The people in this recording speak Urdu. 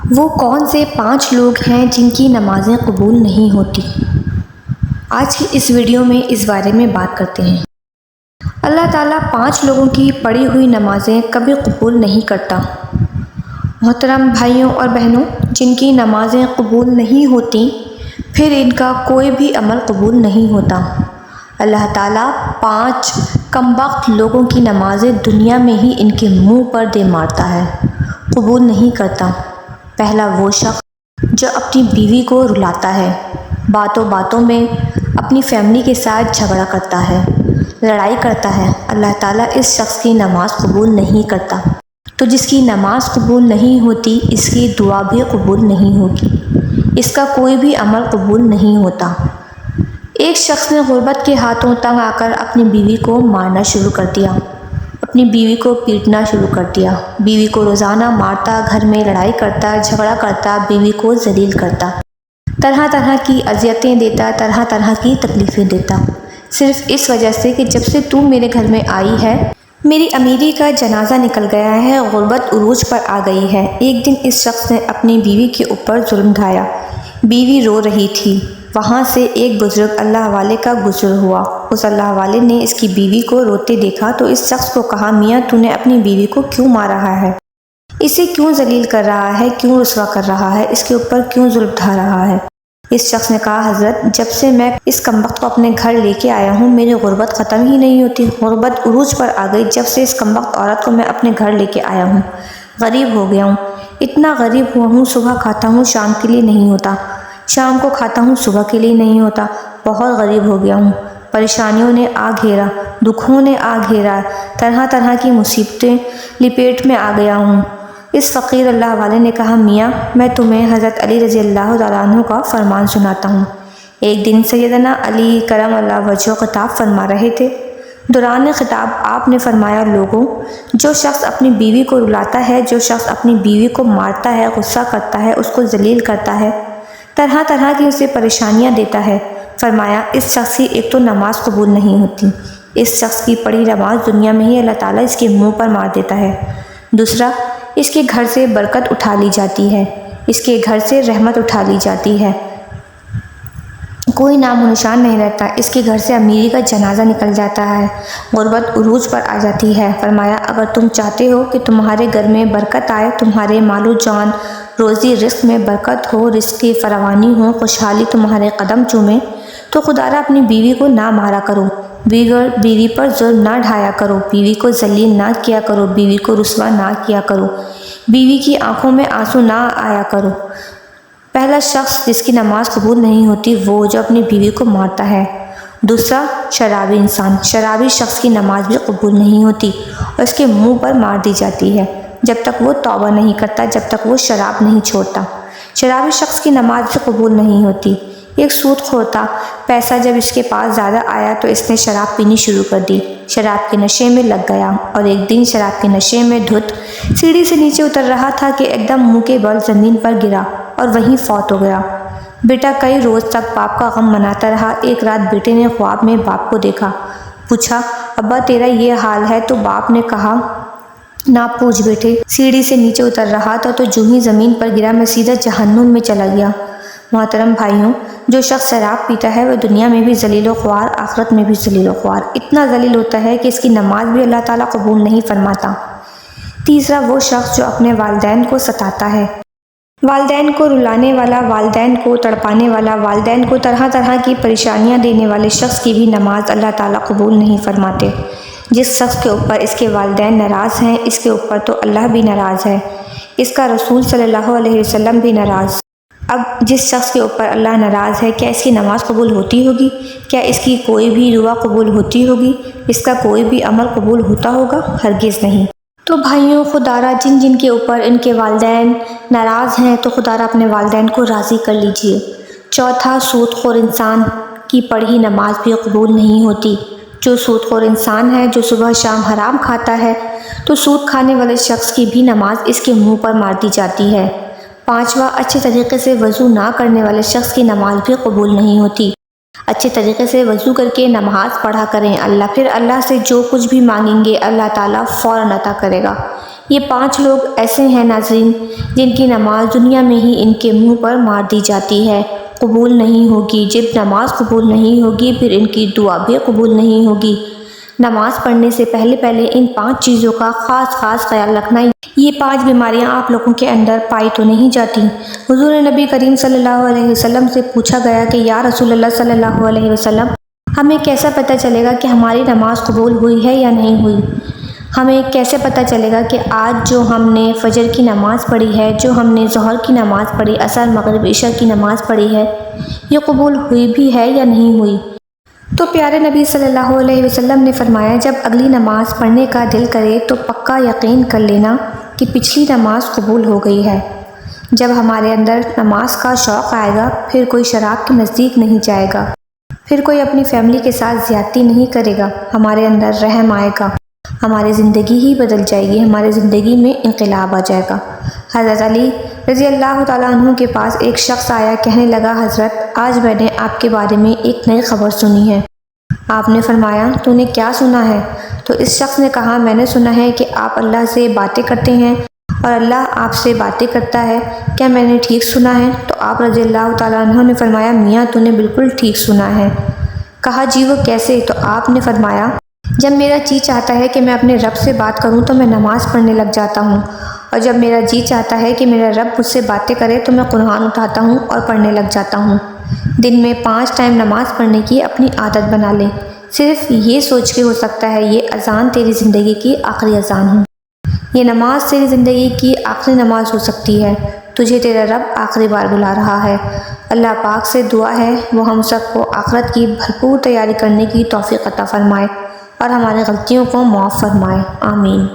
وہ کون سے 5 لوگ ہیں جن کی نمازیں قبول نہیں ہوتی؟ آج کی اس ویڈیو میں اس بارے میں بات کرتے ہیں۔ اللہ تعالیٰ 5 لوگوں کی پڑھی ہوئی نمازیں کبھی قبول نہیں کرتا۔ محترم بھائیوں اور بہنوں، جن کی نمازیں قبول نہیں ہوتی پھر ان کا کوئی بھی عمل قبول نہیں ہوتا۔ اللہ تعالیٰ 5 کمبخت لوگوں کی نمازیں دنیا میں ہی ان کے منہ پر دے مارتا ہے، قبول نہیں کرتا۔ پہلا وہ شخص جو اپنی بیوی کو رلاتا ہے، باتوں باتوں میں اپنی فیملی کے ساتھ جھگڑا کرتا ہے، لڑائی کرتا ہے، اللہ تعالیٰ اس شخص کی نماز قبول نہیں کرتا۔ تو جس کی نماز قبول نہیں ہوتی، اس کی دعا بھی قبول نہیں ہوگی، اس کا کوئی بھی عمل قبول نہیں ہوتا۔ ایک شخص نے غربت کے ہاتھوں تنگ آ کر اپنی بیوی کو مارنا شروع کر دیا، اپنی بیوی کو پیٹنا شروع کر دیا، بیوی کو روزانہ مارتا، گھر میں لڑائی کرتا، جھگڑا کرتا، بیوی کو ذلیل کرتا، طرح طرح کی اذیتیں دیتا، طرح طرح کی تکلیفیں دیتا، صرف اس وجہ سے کہ جب سے تو میرے گھر میں آئی ہے میری امیری کا جنازہ نکل گیا ہے، غربت عروج پر آ گئی ہے۔ ایک دن اس شخص نے اپنی بیوی کے اوپر ظلم ڈھایا، بیوی رو رہی تھی، وہاں سے ایک بزرگ اللہ والے کا گزر ہوا۔ اس اللہ والے نے اس کی بیوی کو روتے دیکھا تو اس شخص کو کہا، میاں تو نے اپنی بیوی کو کیوں مار رہا ہے؟ اسے کیوں ذلیل کر رہا ہے؟ کیوں رسوا کر رہا ہے؟ اس کے اوپر کیوں ظلم ڈھا رہا ہے؟ اس شخص نے کہا، حضرت جب سے میں اس کمبخت کو اپنے گھر لے کے آیا ہوں میری غربت ختم ہی نہیں ہوتی، غربت عروج پر آ گئی جب سے اس کمبخت عورت کو میں اپنے گھر لے کے آیا ہوں، غریب ہو گیا ہوں، اتنا غریب ہوا ہوں، صبح کھاتا ہوں شام کے لیے نہیں ہوتا، شام کو کھاتا ہوں صبح کے لیے نہیں ہوتا، بہت غریب ہو گیا ہوں، پریشانیوں نے آ گھیرا، دکھوں نے آ گھیرا، طرح طرح کی مصیبتیں لپیٹ میں آ گیا ہوں۔ اس فقیر اللہ والے نے کہا، میاں میں تمہیں حضرت علی رضی اللہ تعالیٰ عنہ کا فرمان سناتا ہوں۔ ایک دن سیدنا علی کرم اللہ وجہہ خطاب فرما رہے تھے۔ دوران خطاب آپ نے فرمایا، لوگوں، جو شخص اپنی بیوی کو رلاتا ہے، جو شخص اپنی بیوی کو مارتا ہے، غصہ کرتا ہے، اس کو ذلیل کرتا ہے، طرح طرح کی اسے پریشانیاں دیتا ہے، فرمایا اس شخص کی ایک تو نماز قبول نہیں ہوتی، اس شخص کی پڑھی نماز دنیا میں ہی اللہ تعالیٰ اس کے منہ پر مار دیتا ہے، دوسرا اس کے گھر سے برکت اٹھا لی جاتی ہے، اس کے گھر سے رحمت اٹھا لی جاتی ہے، کوئی نام و نشان نہیں رہتا، اس کے گھر سے امیری کا جنازہ نکل جاتا ہے، غربت عروج پر آ جاتی ہے۔ فرمایا اگر تم چاہتے ہو کہ تمہارے گھر میں برکت آئے، تمہارے مال و جان، روزی رزق میں برکت ہو، رزق کی فراوانی ہو، خوشحالی تمہارے قدم چومے، تو خدا را اپنی بیوی کو نہ مارا کرو، بیوی پر ظلم نہ ڈھایا کرو، بیوی کو ذلیل نہ کیا کرو، بیوی کو رسوا نہ کیا کرو، بیوی کی آنکھوں میں آنسو نہ آیا کرو۔ پہلا شخص جس کی نماز قبول نہیں ہوتی وہ جو اپنی بیوی کو مارتا ہے۔ دوسرا شرابی انسان، شرابی شخص کی نماز بھی قبول نہیں ہوتی اور اس کے منہ پر مار دی جاتی ہے جب تک وہ توبہ نہیں کرتا، جب تک وہ شراب نہیں چھوڑتا۔ شرابی شخص کی نماز بھی قبول نہیں ہوتی۔ ایک سود خور تھا، پیسہ جب اس کے پاس زیادہ آیا تو اس نے شراب پینی شروع کر دی، شراب کے نشے میں لگ گیا، اور ایک دن شراب کے نشے میں دھت سیڑھی سے نیچے اتر رہا تھا کہ ایک دم منہ کے بل زمین پر گرا اور وہیں فوت ہو گیا۔ بیٹا کئی روز تک باپ کا غم مناتا رہا۔ ایک رات بیٹے نے خواب میں باپ کو دیکھا، پوچھا، ابا تیرا یہ حال ہے؟ تو باپ نے کہا، نہ پوچھ بیٹے، سیڑھی سے نیچے اتر رہا تھا تو جو ہی زمین پر گرا میں سیدھا جہنم میں چلا گیا۔ محترم بھائیوں، جو شخص شراب پیتا ہے وہ دنیا میں بھی ذلیل و خوار، آخرت میں بھی ذلیل و خوار، اتنا ذلیل ہوتا ہے کہ اس کی نماز بھی اللہ تعالیٰ قبول نہیں فرماتا۔ تیسرا وہ شخص جو اپنے والدین کو ستاتا ہے، والدین کو رلانے والا، والدین کو تڑپانے والا، والدین کو طرح طرح کی پریشانیاں دینے والے شخص کی بھی نماز اللہ تعالیٰ قبول نہیں فرماتے۔ جس شخص کے اوپر اس کے والدین ناراض ہیں، اس کے اوپر تو اللہ بھی ناراض ہے، اس کا رسول صلی اللہ علیہ وسلم بھی ناراض۔ اب جس شخص کے اوپر اللہ ناراض ہے، کیا اس کی نماز قبول ہوتی ہوگی؟ کیا اس کی کوئی بھی دعا قبول ہوتی ہوگی؟ اس کا کوئی بھی عمل قبول ہوتا ہوگا؟ ہرگز نہیں۔ تو بھائیوں، خدا را جن جن کے اوپر ان کے والدین ناراض ہیں تو خدا را اپنے والدین کو راضی کر لیجئے۔ چوتھا، سود خور انسان کی پڑھی نماز بھی قبول نہیں ہوتی۔ جو سود خور انسان ہے، جو صبح شام حرام کھاتا ہے، تو سود کھانے والے شخص کی بھی نماز اس کے منہ پر مار دی جاتی ہے۔ پانچواں، اچھے طریقے سے وضو نہ کرنے والے شخص کی نماز بھی قبول نہیں ہوتی۔ اچھے طریقے سے وضو کر کے نماز پڑھا کریں، پھر اللہ سے جو کچھ بھی مانگیں گے اللہ تعالیٰ فوراً عطا کرے گا۔ یہ 5 لوگ ایسے ہیں ناظرین جن کی نماز دنیا میں ہی ان کے منہ پر مار دی جاتی ہے، قبول نہیں ہوگی۔ جب نماز قبول نہیں ہوگی پھر ان کی دعا بھی قبول نہیں ہوگی۔ نماز پڑھنے سے پہلے ان 5 چیزوں کا خاص خیال رکھنا۔ یہ 5 بیماریاں آپ لوگوں کے اندر پائی تو نہیں جاتی۔ حضور نبی کریم صلی اللہ علیہ وسلم سے پوچھا گیا کہ یا رسول اللہ صلی اللہ علیہ وسلم، ہمیں کیسا پتہ چلے گا کہ ہماری نماز قبول ہوئی ہے یا نہیں ہوئی؟ ہمیں کیسے پتہ چلے گا کہ آج جو ہم نے فجر کی نماز پڑھی ہے، جو ہم نے ظہر کی نماز پڑھی، عصر مغرب عشاء کی نماز پڑھی ہے، یہ قبول ہوئی بھی ہے یا نہیں ہوئی؟ تو پیارے نبی صلی اللہ علیہ وسلم نے فرمایا، جب اگلی نماز پڑھنے کا دل کرے تو پکا یقین کر لینا کہ پچھلی نماز قبول ہو گئی ہے۔ جب ہمارے اندر نماز کا شوق آئے گا پھر کوئی شراب کے نزدیک نہیں جائے گا، پھر کوئی اپنی فیملی کے ساتھ زیادتی نہیں کرے گا، ہمارے اندر رحم آئے گا، ہماری زندگی ہی بدل جائے گی، ہماری زندگی میں انقلاب آ جائے گا۔ حضرت علی رضی اللہ تعالیٰ عنہ کے پاس ایک شخص آیا، کہنے لگا، حضرت آج میں نے آپ کے بارے میں ایک نئی خبر سنی ہے۔ آپ نے فرمایا، تو نے کیا سنا ہے؟ تو اس شخص نے کہا، میں نے سنا ہے کہ آپ اللہ سے باتیں کرتے ہیں اور اللہ آپ سے باتیں کرتا ہے، کیا میں نے ٹھیک سنا ہے؟ تو آپ رضی اللہ تعالیٰ عنہ نے فرمایا، میاں تو نے بالکل ٹھیک سنا ہے۔ کہا، جی وہ کیسے؟ تو آپ نے فرمایا، جب میرا جی چاہتا ہے کہ میں اپنے رب سے بات کروں تو میں نماز پڑھنے لگ جاتا ہوں، اور جب میرا جی چاہتا ہے کہ میرا رب مجھ سے باتیں کرے تو میں قرآن اٹھاتا ہوں اور پڑھنے لگ جاتا ہوں۔ دن میں 5 ٹائم نماز پڑھنے کی اپنی عادت بنا لے۔ صرف یہ سوچ کے ہو سکتا ہے یہ اذان تیری زندگی کی آخری اذان ہو، یہ نماز تیری زندگی کی آخری نماز ہو سکتی ہے، تجھے تیرا رب آخری بار بلا رہا ہے۔ اللہ پاک سے دعا ہے وہ ہم سب کو آخرت کی بھرپور تیاری کرنے کی توفیق عطا فرمائے اور ہماری غلطیوں کو معاف فرمائے، آمین۔